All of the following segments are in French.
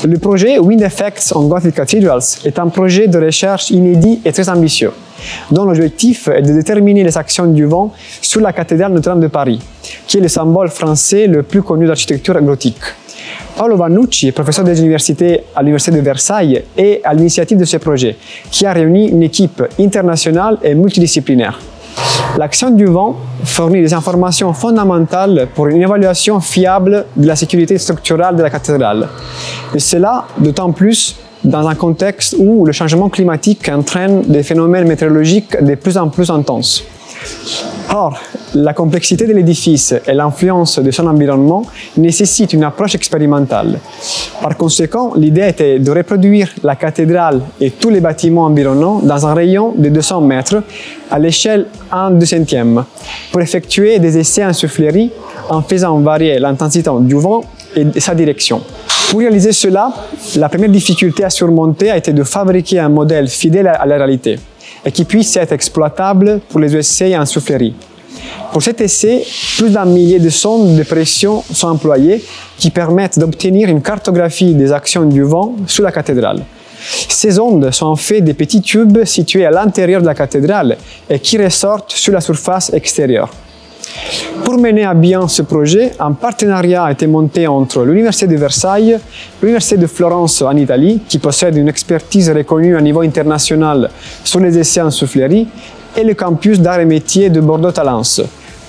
Le projet Wind Effects on Gothic Cathedrals est un projet de recherche inédit et très ambitieux, dont l'objectif est de déterminer les actions du vent sur la cathédrale Notre-Dame de Paris, qui est le symbole français le plus connu d'architecture gothique. Paolo Vannucci, professeur des universités à l'Université de Versailles, est à l'initiative de ce projet, qui a réuni une équipe internationale et multidisciplinaire. L'action du vent fournit des informations fondamentales pour une évaluation fiable de la sécurité structurale de la cathédrale. Et cela d'autant plus dans un contexte où le changement climatique entraîne des phénomènes météorologiques de plus en plus intenses. Or, la complexité de l'édifice et l'influence de son environnement nécessitent une approche expérimentale. Par conséquent, l'idée était de reproduire la cathédrale et tous les bâtiments environnants dans un rayon de 200 mètres à l'échelle 1/200 pour effectuer des essais en soufflerie en faisant varier l'intensité du vent et sa direction. Pour réaliser cela, la première difficulté à surmonter a été de fabriquer un modèle fidèle à la réalité et qui puisse être exploitable pour les essais en soufflerie. Pour cet essai, plus d'un millier de sondes de pression sont employées qui permettent d'obtenir une cartographie des actions du vent sur la cathédrale. Ces ondes sont en fait des petits tubes situés à l'intérieur de la cathédrale et qui ressortent sur la surface extérieure. Pour mener à bien ce projet, un partenariat a été monté entre l'Université de Versailles, l'Université de Florence en Italie, qui possède une expertise reconnue à niveau international sur les essais en soufflerie, et le campus d'arts et métiers de Bordeaux-Talence,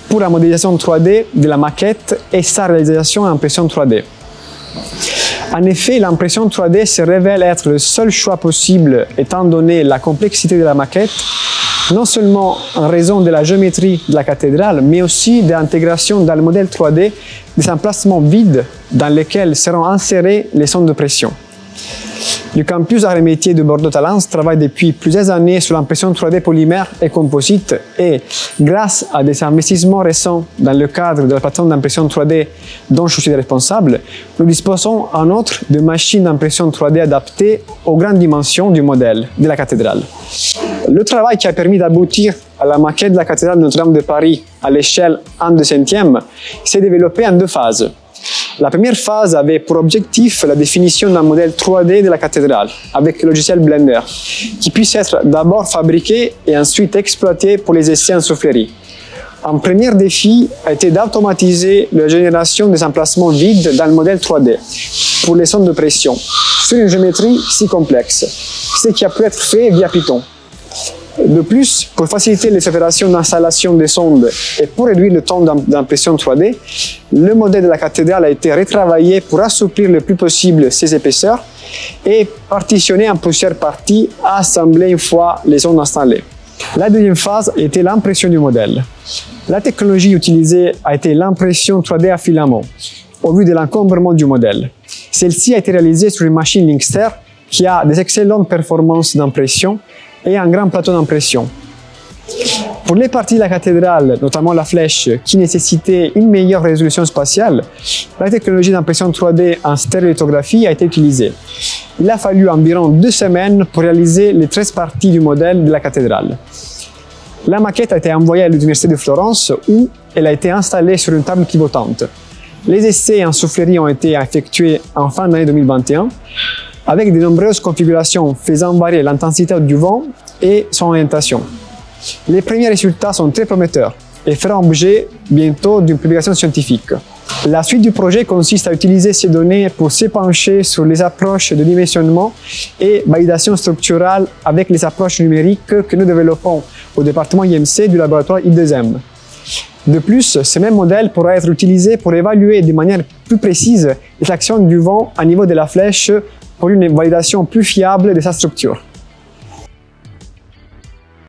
pour la modélisation 3D de la maquette et sa réalisation en impression 3D. En effet, l'impression 3D se révèle être le seul choix possible étant donné la complexité de la maquette, non seulement en raison de la géométrie de la cathédrale, mais aussi de l'intégration dans le modèle 3D des emplacements vides dans lesquels seront insérées les sondes de pression. Le campus d'arts et métiers de Bordeaux-Talence travaille depuis plusieurs années sur l'impression 3D polymère et composite et, grâce à des investissements récents dans le cadre de la plateforme d'impression 3D dont je suis responsable, nous disposons en outre de machines d'impression 3D adaptées aux grandes dimensions du modèle de la cathédrale. Le travail qui a permis d'aboutir à la maquette de la cathédrale Notre-Dame de Paris à l'échelle 1/200 s'est développé en deux phases. La première phase avait pour objectif la définition d'un modèle 3D de la cathédrale avec le logiciel Blender, qui puisse être d'abord fabriqué et ensuite exploité pour les essais en soufflerie. Un premier défi a été d'automatiser la génération des emplacements vides dans le modèle 3D pour les sondes de pression sur une géométrie si complexe, ce qui a pu être fait via Python. De plus, pour faciliter les opérations d'installation des sondes et pour réduire le temps d'impression 3D, le modèle de la cathédrale a été retravaillé pour assouplir le plus possible ses épaisseurs et partitionné en plusieurs parties à assembler une fois les sondes installées. La deuxième phase était l'impression du modèle. La technologie utilisée a été l'impression 3D à filament, au vu de l'encombrement du modèle. Celle-ci a été réalisée sur une machine Linkster qui a des excellentes performances d'impression et un grand plateau d'impression. Pour les parties de la cathédrale, notamment la flèche, qui nécessitait une meilleure résolution spatiale, la technologie d'impression 3D en stéréolithographie a été utilisée. Il a fallu environ 2 semaines pour réaliser les 13 parties du modèle de la cathédrale. La maquette a été envoyée à l'Université de Florence où elle a été installée sur une table pivotante. Les essais en soufflerie ont été effectués en fin d'année 2021 avec de nombreuses configurations faisant varier l'intensité du vent et son orientation. Les premiers résultats sont très prometteurs et feront objet bientôt d'une publication scientifique. La suite du projet consiste à utiliser ces données pour s'épancher sur les approches de dimensionnement et validation structurale avec les approches numériques que nous développons au département IMC du laboratoire I2M. De plus, ce même modèle pourra être utilisé pour évaluer de manière plus précise les actions du vent au niveau de la flèche pour une validation plus fiable de sa structure.